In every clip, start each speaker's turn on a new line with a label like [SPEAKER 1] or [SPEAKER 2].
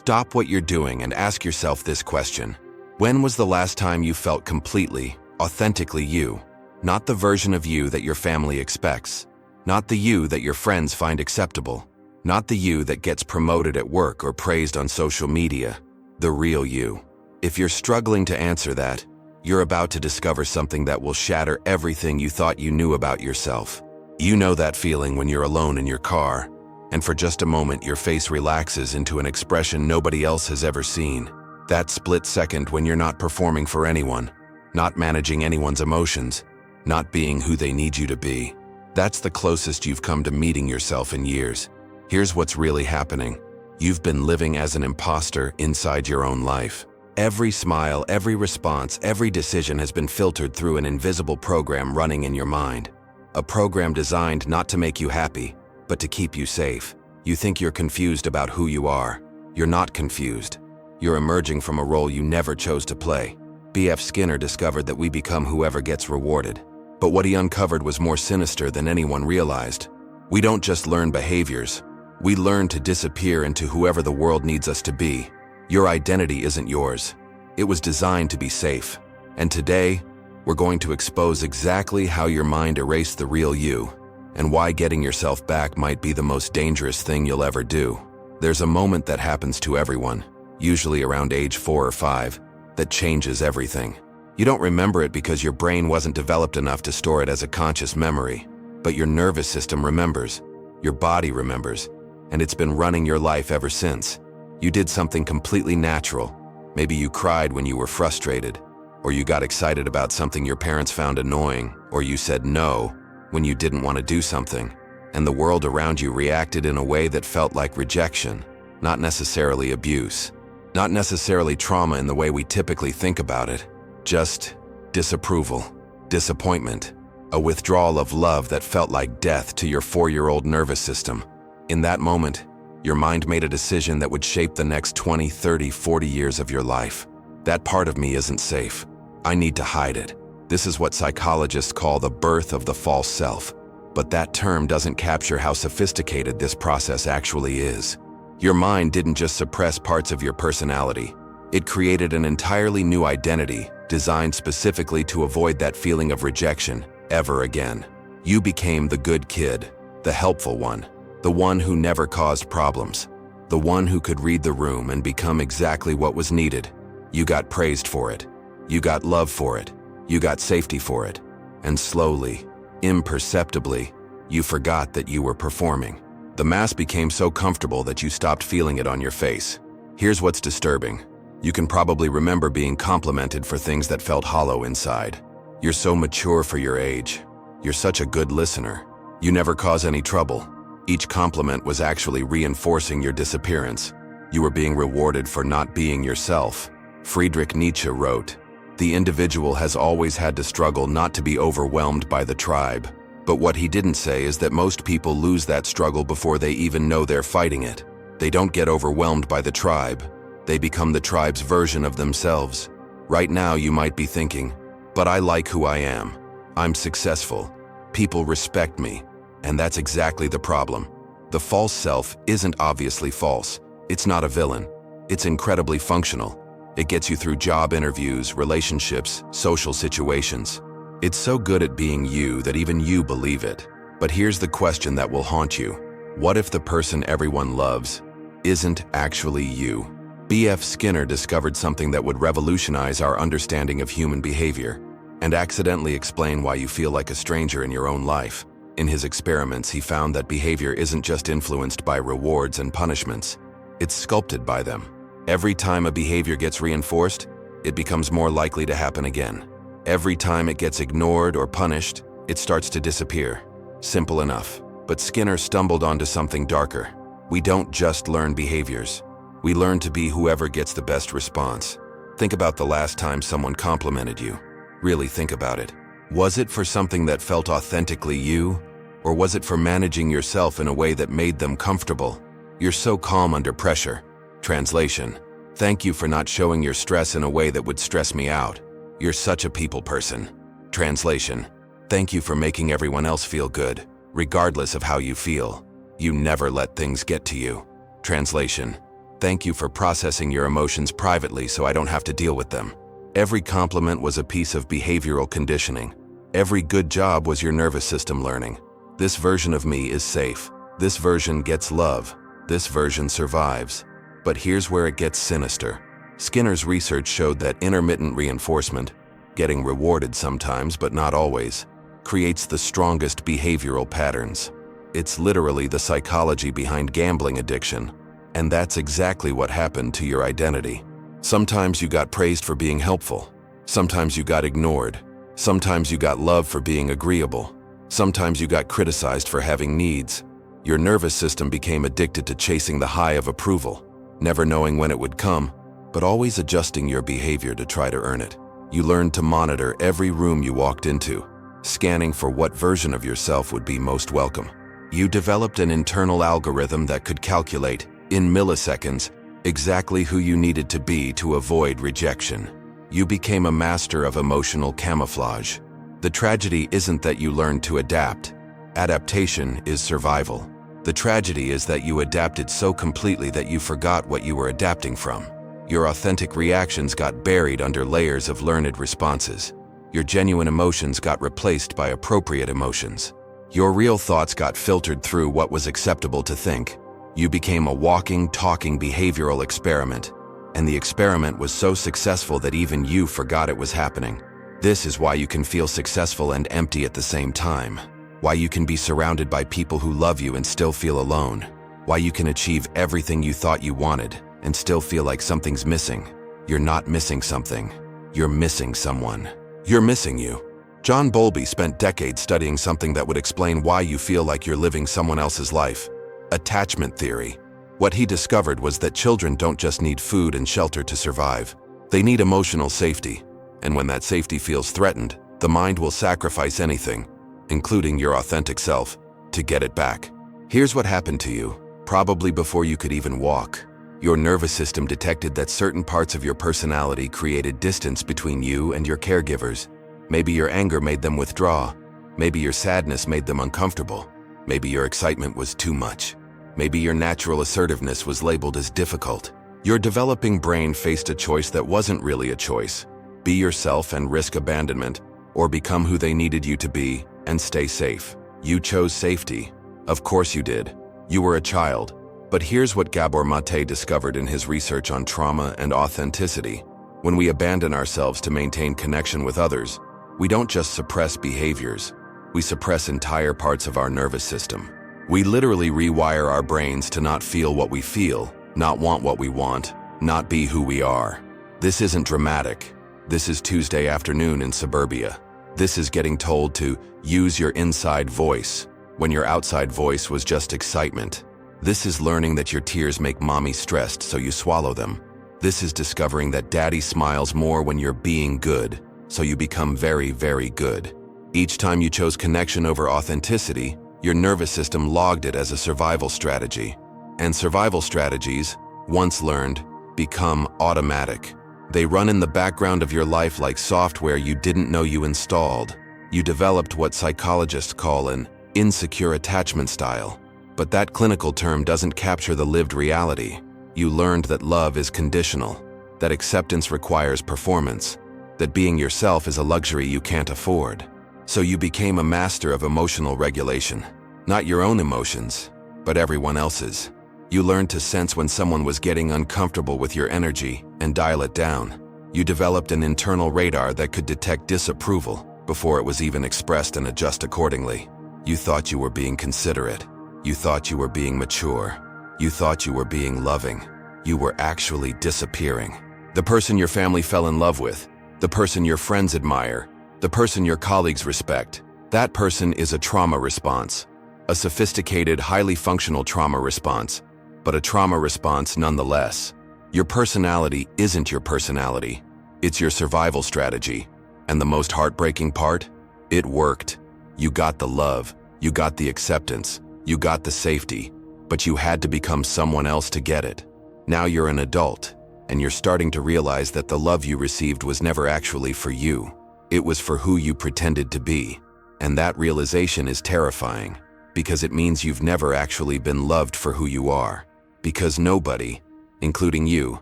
[SPEAKER 1] Stop what you're doing and ask yourself this question. When was the last time you felt completely, authentically you? Not the version of you that your family expects. Not the you that your friends find acceptable. Not the you that gets promoted at work or praised on social media. The real you. If you're struggling to answer that, you're about to discover something that will shatter everything you thought you knew about yourself. You know that feeling when you're alone in your car, and for just a moment your face relaxes into an expression nobody else has ever seen. That split second when you're not performing for anyone, not managing anyone's emotions, not being who they need you to be. That's the closest you've come to meeting yourself in years. Here's what's really happening. You've been living as an imposter inside your own life. Every smile, every response, every decision has been filtered through an invisible program running in your mind. A program designed not to make you happy, but to keep you safe. You think you're confused about who you are. You're not confused. You're emerging from a role you never chose to play. B.F. Skinner discovered that we become whoever gets rewarded. But what he uncovered was more sinister than anyone realized. We don't just learn behaviors. We learn to disappear into whoever the world needs us to be. Your identity isn't yours. It was designed to be safe. And today, we're going to expose exactly how your mind erased the real you, and why getting yourself back might be the most dangerous thing you'll ever do. There's a moment that happens to everyone, usually around age 4 or 5, that changes everything. You don't remember it because your brain wasn't developed enough to store it as a conscious memory, but your nervous system remembers, your body remembers, and it's been running your life ever since. You did something completely natural. Maybe you cried when you were frustrated, or you got excited about something your parents found annoying, or you said no when you didn't want to do something, and the world around you reacted in a way that felt like rejection, not necessarily abuse, not necessarily trauma in the way we typically think about it, just disapproval, disappointment, a withdrawal of love that felt like death to your 4-year-old nervous system. In that moment, your mind made a decision that would shape the next 20, 30, 40 years of your life. That part of me isn't safe. I need to hide it. This is what psychologists call the birth of the false self. But that term doesn't capture how sophisticated this process actually is. Your mind didn't just suppress parts of your personality. It created an entirely new identity designed specifically to avoid that feeling of rejection ever again. You became the good kid, the helpful one, the one who never caused problems, the one who could read the room and become exactly what was needed. You got praised for it. You got love for it. You got safety for it. And slowly, imperceptibly, you forgot that you were performing. The mask became so comfortable that you stopped feeling it on your face. Here's what's disturbing. You can probably remember being complimented for things that felt hollow inside. You're so mature for your age. You're such a good listener. You never cause any trouble. Each compliment was actually reinforcing your disappearance. You were being rewarded for not being yourself. Friedrich Nietzsche wrote, "The individual has always had to struggle not to be overwhelmed by the tribe." But what he didn't say is that most people lose that struggle before they even know they're fighting it. They don't get overwhelmed by the tribe. They become the tribe's version of themselves. Right now you might be thinking, but I like who I am. I'm successful. People respect me. And that's exactly the problem. The false self isn't obviously false. It's not a villain. It's incredibly functional. It gets you through job interviews, relationships, social situations. It's so good at being you that even you believe it. But here's the question that will haunt you. What if the person everyone loves isn't actually you? B.F. Skinner discovered something that would revolutionize our understanding of human behavior and accidentally explain why you feel like a stranger in your own life. In his experiments, he found that behavior isn't just influenced by rewards and punishments. It's sculpted by them. Every time a behavior gets reinforced, it becomes more likely to happen again. Every time it gets ignored or punished, it starts to disappear. Simple enough. But Skinner stumbled onto something darker. We don't just learn behaviors. We learn to be whoever gets the best response. Think about the last time someone complimented you. Really think about it. Was it for something that felt authentically you? Or was it for managing yourself in a way that made them comfortable? You're so calm under pressure. Translation: thank you for not showing your stress in a way that would stress me out. You're such a people person. Translation: thank you for making everyone else feel good, regardless of how you feel. You never let things get to you. Translation: thank you for processing your emotions privately so I don't have to deal with them. Every compliment was a piece of behavioral conditioning. Every good job was your nervous system learning. This version of me is safe. This version gets love. This version survives. But here's where it gets sinister. Skinner's research showed that intermittent reinforcement, getting rewarded sometimes but not always, creates the strongest behavioral patterns. It's literally the psychology behind gambling addiction, and that's exactly what happened to your identity. Sometimes you got praised for being helpful. Sometimes you got ignored. Sometimes you got love for being agreeable. Sometimes you got criticized for having needs. Your nervous system became addicted to chasing the high of approval, never knowing when it would come, but always adjusting your behavior to try to earn it. You learned to monitor every room you walked into, scanning for what version of yourself would be most welcome. You developed an internal algorithm that could calculate, in milliseconds, exactly who you needed to be to avoid rejection. You became a master of emotional camouflage. The tragedy isn't that you learned to adapt. Adaptation is survival. The tragedy is that you adapted so completely that you forgot what you were adapting from. Your authentic reactions got buried under layers of learned responses. Your genuine emotions got replaced by appropriate emotions. Your real thoughts got filtered through what was acceptable to think. You became a walking, talking behavioral experiment, and the experiment was so successful that even you forgot it was happening. This is why you can feel successful and empty at the same time. Why you can be surrounded by people who love you and still feel alone. Why you can achieve everything you thought you wanted and still feel like something's missing. You're not missing something. You're missing someone. You're missing you. John Bowlby spent decades studying something that would explain why you feel like you're living someone else's life. Attachment theory. What he discovered was that children don't just need food and shelter to survive. They need emotional safety. And when that safety feels threatened, the mind will sacrifice anything, including your authentic self, to get it back. Here's what happened to you, probably before you could even walk. Your nervous system detected that certain parts of your personality created distance between you and your caregivers. Maybe your anger made them withdraw. Maybe your sadness made them uncomfortable. Maybe your excitement was too much. Maybe your natural assertiveness was labeled as difficult. Your developing brain faced a choice that wasn't really a choice. Be yourself and risk abandonment, or become who they needed you to be and stay safe. You chose safety. Of course you did. You were a child. But here's what Gabor Mate discovered in his research on trauma and authenticity. When we abandon ourselves to maintain connection with others, we don't just suppress behaviors. We suppress entire parts of our nervous system. We literally rewire our brains to not feel what we feel, not want what we want, not be who we are. This isn't dramatic. This is Tuesday afternoon in suburbia. This is getting told to use your inside voice when your outside voice was just excitement. This is learning that your tears make mommy stressed, so you swallow them. This is discovering that daddy smiles more when you're being good, so you become very, very good. Each time you chose connection over authenticity, your nervous system logged it as a survival strategy. And survival strategies, once learned, become automatic. They run in the background of your life like software you didn't know you installed. You developed what psychologists call an insecure attachment style. But that clinical term doesn't capture the lived reality. You learned that love is conditional, that acceptance requires performance, that being yourself is a luxury you can't afford. So you became a master of emotional regulation. Not your own emotions, but everyone else's. You learned to sense when someone was getting uncomfortable with your energy and dial it down. You developed an internal radar that could detect disapproval before it was even expressed and adjust accordingly. You thought you were being considerate. You thought you were being mature. You thought you were being loving. You were actually disappearing. The person your family fell in love with, the person your friends admire, the person your colleagues respect, that person is a trauma response. A sophisticated, highly functional trauma response, but a trauma response nonetheless. Your personality isn't your personality. It's your survival strategy. And the most heartbreaking part? It worked. You got the love. You got the acceptance. You got the safety, but you had to become someone else to get it. Now you're an adult, and you're starting to realize that the love you received was never actually for you. It was for who you pretended to be. And that realization is terrifying, because it means you've never actually been loved for who you are. Because nobody, including you,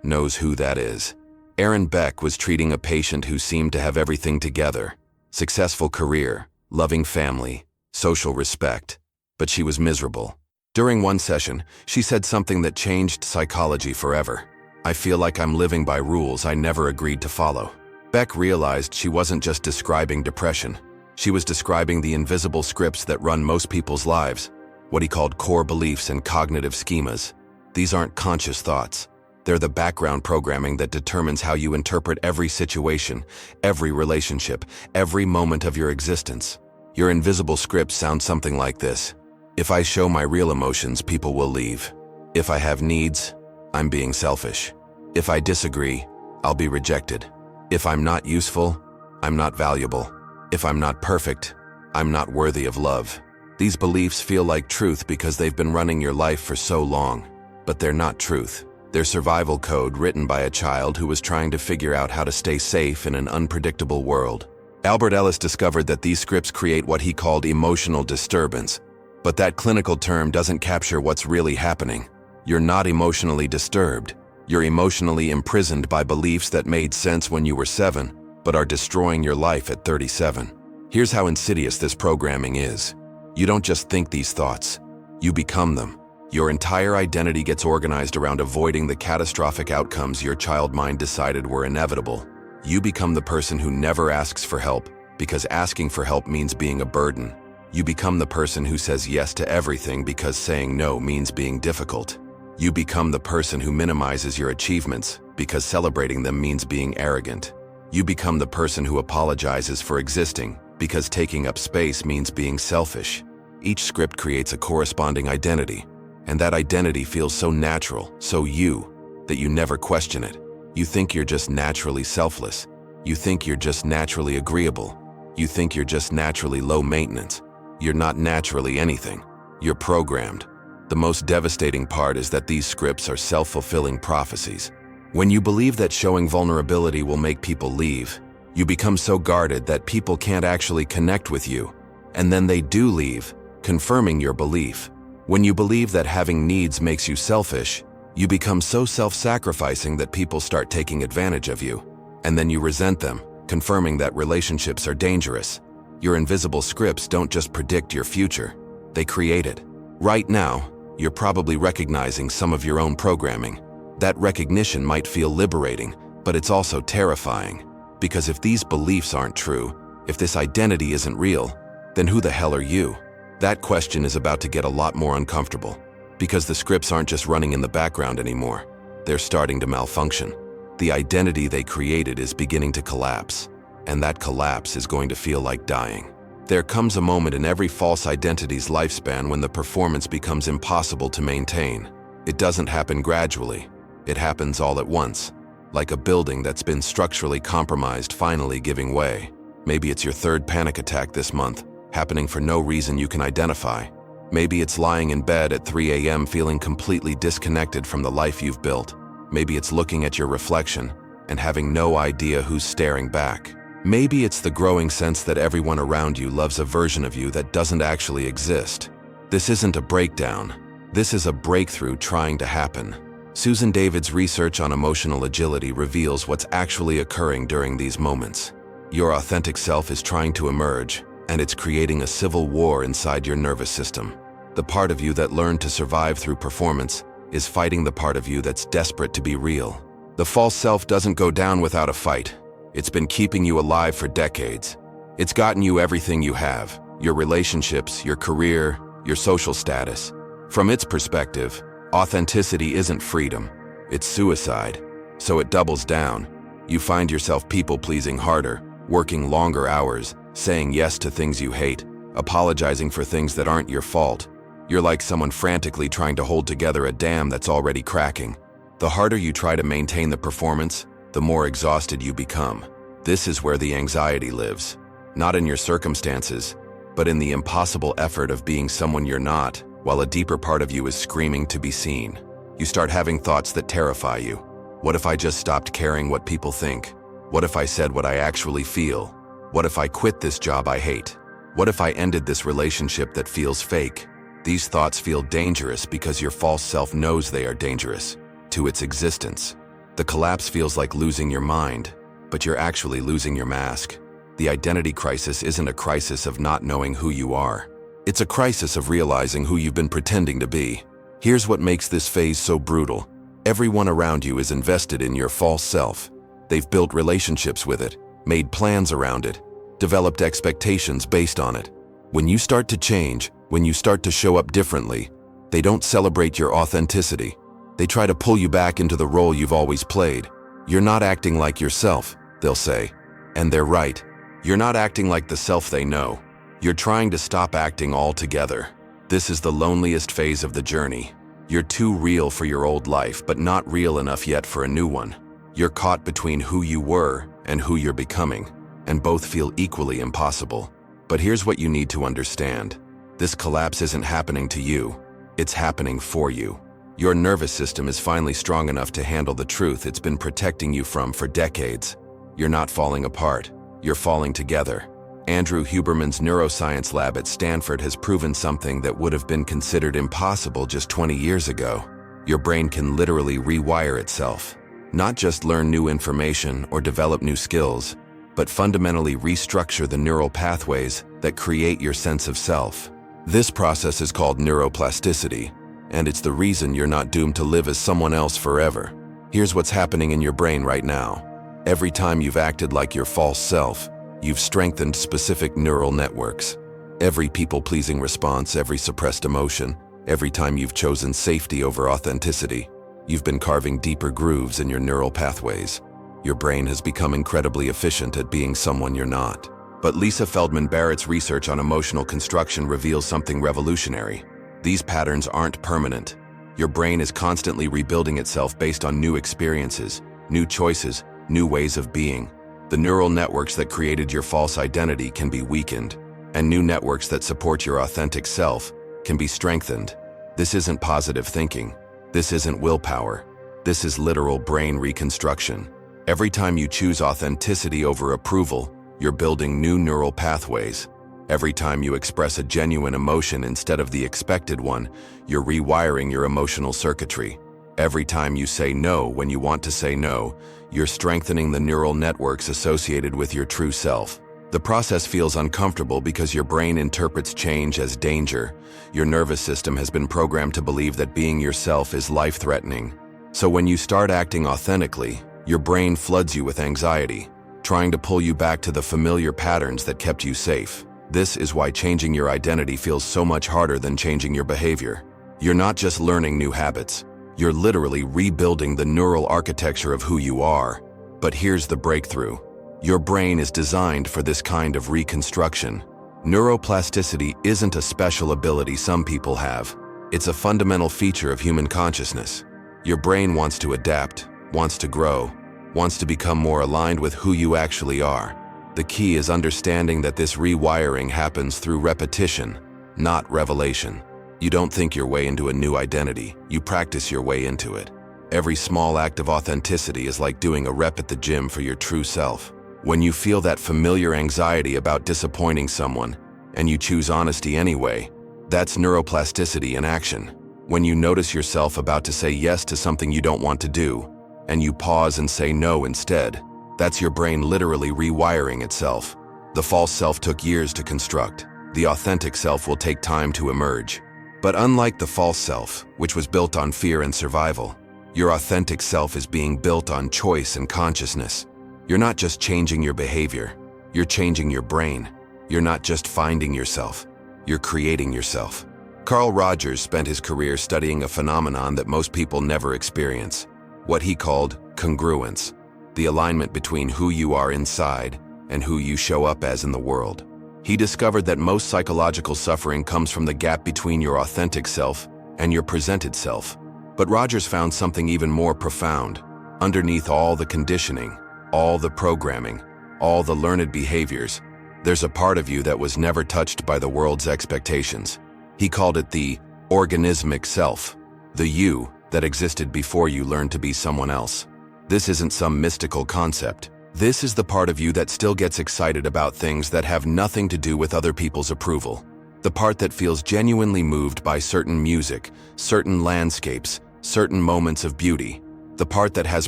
[SPEAKER 1] knows who that is. Aaron Beck was treating a patient who seemed to have everything together: successful career, loving family, social respect, but she was miserable. During one session, she said something that changed psychology forever. "I feel like I'm living by rules I never agreed to follow." Beck realized she wasn't just describing depression. She was describing the invisible scripts that run most people's lives, what he called core beliefs and cognitive schemas. These aren't conscious thoughts. They're the background programming that determines how you interpret every situation, every relationship, every moment of your existence. Your invisible scripts sound something like this: if I show my real emotions, people will leave. If I have needs, I'm being selfish. If I disagree, I'll be rejected. If I'm not useful, I'm not valuable. If I'm not perfect, I'm not worthy of love. These beliefs feel like truth because they've been running your life for so long, but they're not truth. They're survival code written by a child who was trying to figure out how to stay safe in an unpredictable world. Albert Ellis discovered that these scripts create what he called emotional disturbance, but that clinical term doesn't capture what's really happening. You're not emotionally disturbed. You're emotionally imprisoned by beliefs that made sense when you were 7, but are destroying your life at 37. Here's how insidious this programming is. You don't just think these thoughts, you become them. Your entire identity gets organized around avoiding the catastrophic outcomes your child mind decided were inevitable. You become the person who never asks for help, because asking for help means being a burden. You become the person who says yes to everything because saying no means being difficult. You become the person who minimizes your achievements because celebrating them means being arrogant. You become the person who apologizes for existing because taking up space means being selfish. Each script creates a corresponding identity, and that identity feels so natural, so you, that you never question it. You think you're just naturally selfless. You think you're just naturally agreeable. You think you're just naturally low maintenance. You're not naturally anything. You're programmed. The most devastating part is that these scripts are self-fulfilling prophecies. When you believe that showing vulnerability will make people leave, you become so guarded that people can't actually connect with you, and then they do leave, confirming your belief. When you believe that having needs makes you selfish, you become so self-sacrificing that people start taking advantage of you, and then you resent them, confirming that relationships are dangerous. Your invisible scripts don't just predict your future, they create it. Right now, you're probably recognizing some of your own programming. That recognition might feel liberating, but it's also terrifying. Because if these beliefs aren't true, if this identity isn't real, then who the hell are you? That question is about to get a lot more uncomfortable. Because the scripts aren't just running in the background anymore. They're starting to malfunction. The identity they created is beginning to collapse. And that collapse is going to feel like dying. There comes a moment in every false identity's lifespan when the performance becomes impossible to maintain. It doesn't happen gradually. It happens all at once, like a building that's been structurally compromised finally giving way. Maybe it's your third panic attack this month, happening for no reason you can identify. Maybe it's lying in bed at 3 a.m. feeling completely disconnected from the life you've built. Maybe it's looking at your reflection and having no idea who's staring back. Maybe it's the growing sense that everyone around you loves a version of you that doesn't actually exist. This isn't a breakdown. This is a breakthrough trying to happen. Susan David's research on emotional agility reveals what's actually occurring during these moments. Your authentic self is trying to emerge, and it's creating a civil war inside your nervous system. The part of you that learned to survive through performance is fighting the part of you that's desperate to be real. The false self doesn't go down without a fight. It's been keeping you alive for decades. It's gotten you everything you have, your relationships, your career, your social status. From its perspective, authenticity isn't freedom, it's suicide. So it doubles down. You find yourself people-pleasing harder, working longer hours, saying yes to things you hate, apologizing for things that aren't your fault. You're like someone frantically trying to hold together a dam that's already cracking. The harder you try to maintain the performance, the more exhausted you become. This is where the anxiety lives. Not in your circumstances, but in the impossible effort of being someone you're not, while a deeper part of you is screaming to be seen. You start having thoughts that terrify you. What if I just stopped caring what people think? What if I said what I actually feel? What if I quit this job I hate? What if I ended this relationship that feels fake? These thoughts feel dangerous because your false self knows they are dangerous. to its existence. The collapse feels like losing your mind, but you're actually losing your mask. The identity crisis isn't a crisis of not knowing who you are. It's a crisis of realizing who you've been pretending to be. Here's what makes this phase so brutal. Everyone around you is invested in your false self. They've built relationships with it, made plans around it, developed expectations based on it. When you start to change, when you start to show up differently, they don't celebrate your authenticity. They try to pull you back into the role you've always played. You're not acting like yourself, they'll say. And they're right. You're not acting like the self they know. You're trying to stop acting altogether. This is the loneliest phase of the journey. You're too real for your old life, but not real enough yet for a new one. You're caught between who you were and who you're becoming, and both feel equally impossible. But here's what you need to understand. This collapse isn't happening to you. It's happening for you. Your nervous system is finally strong enough to handle the truth it's been protecting you from for decades. You're not falling apart. You're falling together. Andrew Huberman's neuroscience lab at Stanford has proven something that would have been considered impossible just 20 years ago. Your brain can literally rewire itself. Not just learn new information or develop new skills, but fundamentally restructure the neural pathways that create your sense of self. This process is called neuroplasticity, and it's the reason you're not doomed to live as someone else forever. Here's what's happening in your brain right now. Every time you've acted like your false self, you've strengthened specific neural networks. Every people-pleasing response, every suppressed emotion, every time you've chosen safety over authenticity, you've been carving deeper grooves in your neural pathways. Your brain has become incredibly efficient at being someone you're not. But Lisa Feldman Barrett's research on emotional construction reveals something revolutionary. These patterns aren't permanent. Your brain is constantly rebuilding itself based on new experiences, new choices, new ways of being. The neural networks that created your false identity can be weakened, and new networks that support your authentic self can be strengthened. This isn't positive thinking. This isn't willpower. This is literal brain reconstruction. Every time you choose authenticity over approval, you're building new neural pathways. Every time you express a genuine emotion instead of the expected one, you're rewiring your emotional circuitry. Every time you say no when you want to say no, you're strengthening the neural networks associated with your true self. The process feels uncomfortable because your brain interprets change as danger. Your nervous system has been programmed to believe that being yourself is life-threatening. So when you start acting authentically, your brain floods you with anxiety, trying to pull you back to the familiar patterns that kept you safe. This is why changing your identity feels so much harder than changing your behavior. You're not just learning new habits. You're literally rebuilding the neural architecture of who you are. But here's the breakthrough. Your brain is designed for this kind of reconstruction. Neuroplasticity isn't a special ability some people have. It's a fundamental feature of human consciousness. Your brain wants to adapt, wants to grow, wants to become more aligned with who you actually are. The key is understanding that this rewiring happens through repetition, not revelation. You don't think your way into a new identity, you practice your way into it. Every small act of authenticity is like doing a rep at the gym for your true self. When you feel that familiar anxiety about disappointing someone, and you choose honesty anyway, that's neuroplasticity in action. When you notice yourself about to say yes to something you don't want to do, and you pause and say no instead, that's your brain literally rewiring itself. The false self took years to construct. The authentic self will take time to emerge. But unlike the false self, which was built on fear and survival, your authentic self is being built on choice and consciousness. You're not just changing your behavior, you're changing your brain. You're not just finding yourself, you're creating yourself. Carl Rogers spent his career studying a phenomenon that most people never experience, what he called congruence, the alignment between who you are inside and who you show up as in the world. He discovered that most psychological suffering comes from the gap between your authentic self and your presented self. But Rogers found something even more profound. Underneath all the conditioning, all the programming, all the learned behaviors, there's a part of you that was never touched by the world's expectations. He called it the organismic self, the you that existed before you learned to be someone else. This isn't some mystical concept. This is the part of you that still gets excited about things that have nothing to do with other people's approval. The part that feels genuinely moved by certain music, certain landscapes, certain moments of beauty. The part that has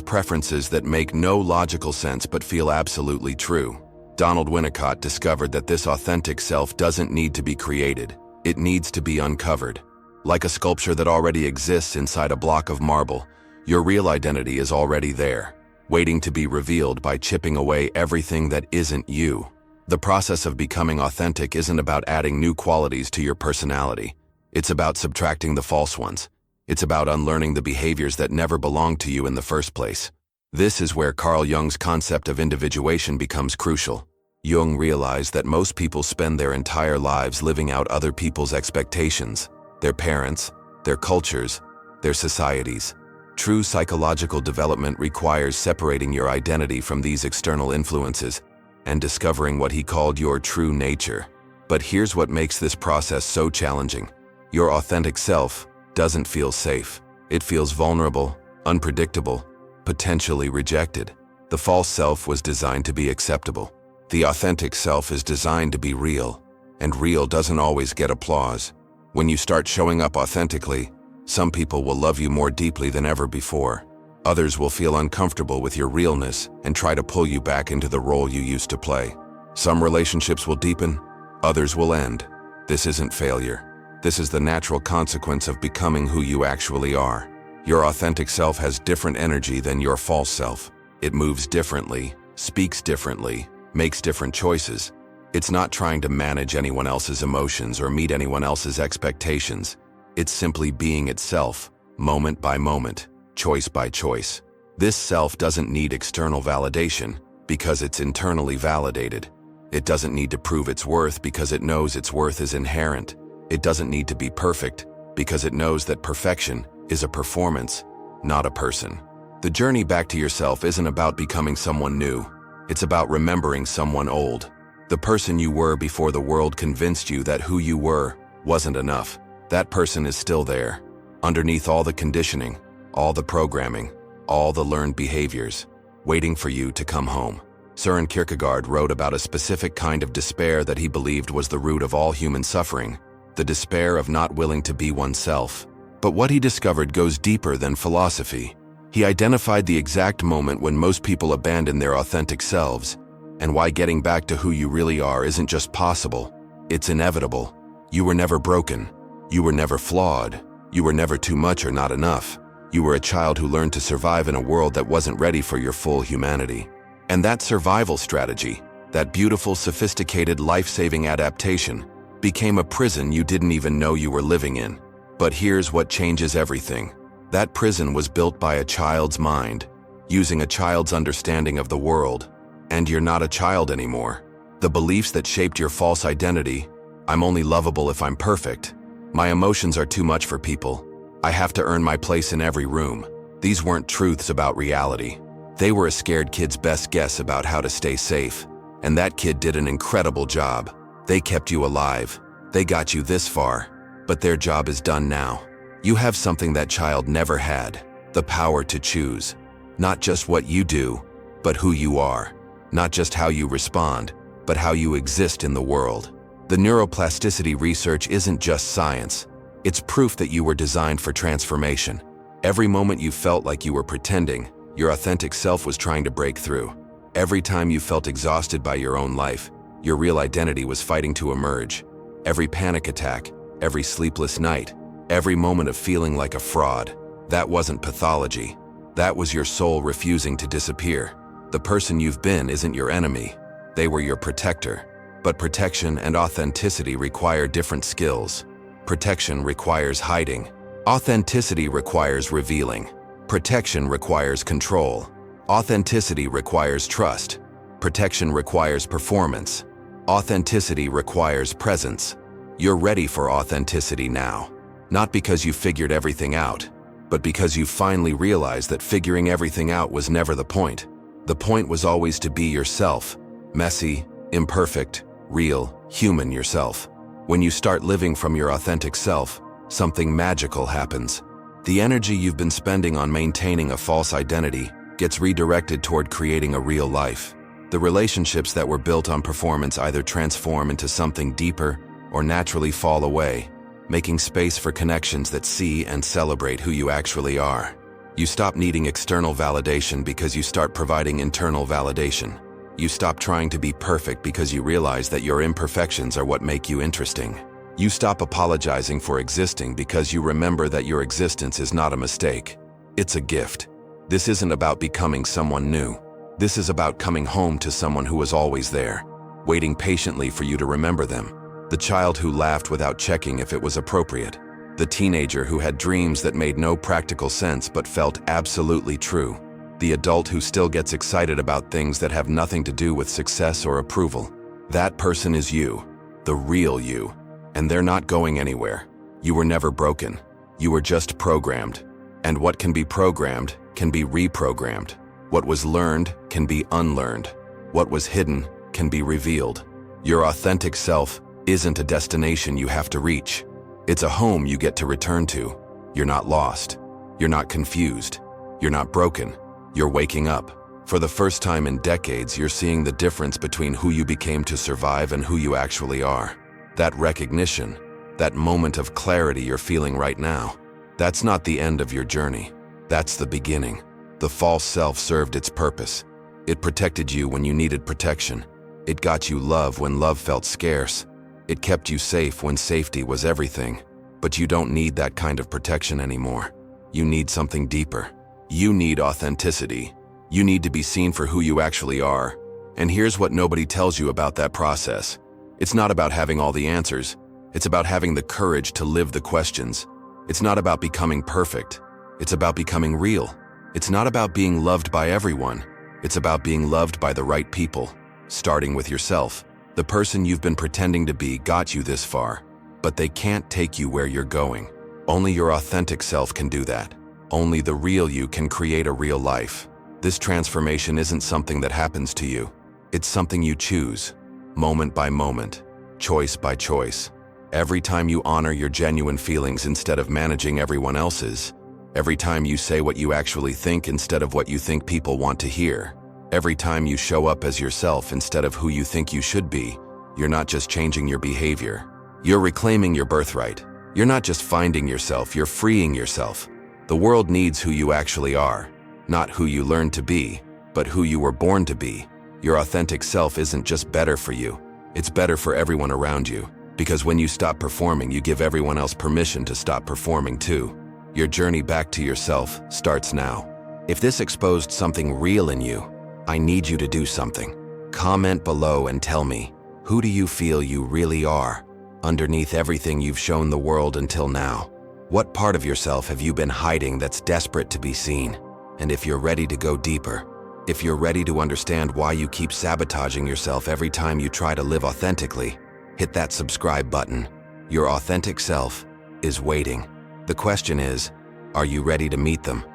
[SPEAKER 1] preferences that make no logical sense but feel absolutely true. Donald Winnicott discovered that this authentic self doesn't need to be created. It needs to be uncovered. Like a sculpture that already exists inside a block of marble, your real identity is already there, waiting to be revealed by chipping away everything that isn't you. The process of becoming authentic isn't about adding new qualities to your personality. It's about subtracting the false ones. It's about unlearning the behaviors that never belonged to you in the first place. This is where Carl Jung's concept of individuation becomes crucial. Jung realized that most people spend their entire lives living out other people's expectations, their parents, their cultures, their societies. True psychological development requires separating your identity from these external influences and discovering what he called your true nature. But here's what makes this process so challenging. Your authentic self doesn't feel safe. It feels vulnerable, unpredictable, potentially rejected. The false self was designed to be acceptable. The authentic self is designed to be real, and real doesn't always get applause. When you start showing up authentically, some people will love you more deeply than ever before. Others will feel uncomfortable with your realness and try to pull you back into the role you used to play. Some relationships will deepen, others will end. This isn't failure. This is the natural consequence of becoming who you actually are. Your authentic self has different energy than your false self. It moves differently, speaks differently, makes different choices. It's not trying to manage anyone else's emotions or meet anyone else's expectations. It's simply being itself, moment by moment, choice by choice. This self doesn't need external validation because it's internally validated. It doesn't need to prove its worth because it knows its worth is inherent. It doesn't need to be perfect because it knows that perfection is a performance, not a person. The journey back to yourself isn't about becoming someone new. It's about remembering someone old. The person you were before the world convinced you that who you were wasn't enough. That person is still there, underneath all the conditioning, all the programming, all the learned behaviors, waiting for you to come home. Søren Kierkegaard wrote about a specific kind of despair that he believed was the root of all human suffering, the despair of not willing to be oneself. But what he discovered goes deeper than philosophy. He identified the exact moment when most people abandon their authentic selves, and why getting back to who you really are isn't just possible, it's inevitable. You were never broken. You were never flawed. You were never too much or not enough. You were a child who learned to survive in a world that wasn't ready for your full humanity. And that survival strategy, that beautiful, sophisticated, life-saving adaptation, became a prison you didn't even know you were living in. But here's what changes everything. That prison was built by a child's mind, using a child's understanding of the world. And you're not a child anymore. The beliefs that shaped your false identity, I'm only lovable if I'm perfect. My emotions are too much for people. I have to earn my place in every room. These weren't truths about reality. They were a scared kid's best guess about how to stay safe. And that kid did an incredible job. They kept you alive. They got you this far. But their job is done now. You have something that child never had. The power to choose. Not just what you do, but who you are. Not just how you respond, but how you exist in the world. The neuroplasticity research isn't just science. It's proof that you were designed for transformation. Every moment you felt like you were pretending, your authentic self was trying to break through. Every time you felt exhausted by your own life, your real identity was fighting to emerge. Every panic attack, every sleepless night, every moment of feeling like a fraud, that wasn't pathology. That was your soul refusing to disappear. The person you've been isn't your enemy. They were your protector. But protection and authenticity require different skills. Protection requires hiding. Authenticity requires revealing. Protection requires control. Authenticity requires trust. Protection requires performance. Authenticity requires presence. You're ready for authenticity now. Not because you figured everything out, but because you finally realized that figuring everything out was never the point. The point was always to be yourself. Messy, imperfect, real, human yourself. When you start living from your authentic self, something magical happens. The energy you've been spending on maintaining a false identity gets redirected toward creating a real life. The relationships that were built on performance either transform into something deeper or naturally fall away, making space for connections that see and celebrate who you actually are. You stop needing external validation because you start providing internal validation. You stop trying to be perfect because you realize that your imperfections are what make you interesting. You stop apologizing for existing because you remember that your existence is not a mistake. It's a gift. This isn't about becoming someone new. This is about coming home to someone who was always there, waiting patiently for you to remember them. The child who laughed without checking if it was appropriate. The teenager who had dreams that made no practical sense but felt absolutely true. The adult who still gets excited about things that have nothing to do with success or approval. That person is you, the real you. And they're not going anywhere. You were never broken. You were just programmed. And what can be programmed can be reprogrammed. What was learned can be unlearned. What was hidden can be revealed. Your authentic self isn't a destination you have to reach. It's a home you get to return to. You're not lost. You're not confused. You're not broken. You're waking up. For the first time in decades, you're seeing the difference between who you became to survive and who you actually are. That recognition, that moment of clarity you're feeling right now, that's not the end of your journey. That's the beginning. The false self served its purpose. It protected you when you needed protection. It got you love when love felt scarce. It kept you safe when safety was everything. But you don't need that kind of protection anymore. You need something deeper. You need authenticity. You need to be seen for who you actually are. And here's what nobody tells you about that process. It's not about having all the answers. It's about having the courage to live the questions. It's not about becoming perfect. It's about becoming real. It's not about being loved by everyone. It's about being loved by the right people, starting with yourself. The person you've been pretending to be got you this far, but they can't take you where you're going. Only your authentic self can do that. Only the real you can create a real life. This transformation isn't something that happens to you. It's something you choose, moment by moment, choice by choice. Every time you honor your genuine feelings instead of managing everyone else's. Every time you say what you actually think instead of what you think people want to hear. Every time you show up as yourself instead of who you think you should be. You're not just changing your behavior. You're reclaiming your birthright. You're not just finding yourself, you're freeing yourself. The world needs who you actually are. Not who you learned to be, but who you were born to be. Your authentic self isn't just better for you. It's better for everyone around you. Because when you stop performing, you give everyone else permission to stop performing too. Your journey back to yourself starts now. If this exposed something real in you, I need you to do something. Comment below and tell me, who do you feel you really are? Underneath everything you've shown the world until now, what part of yourself have you been hiding that's desperate to be seen? And if you're ready to go deeper, if you're ready to understand why you keep sabotaging yourself every time you try to live authentically, hit that subscribe button. Your authentic self is waiting. The question is, are you ready to meet them?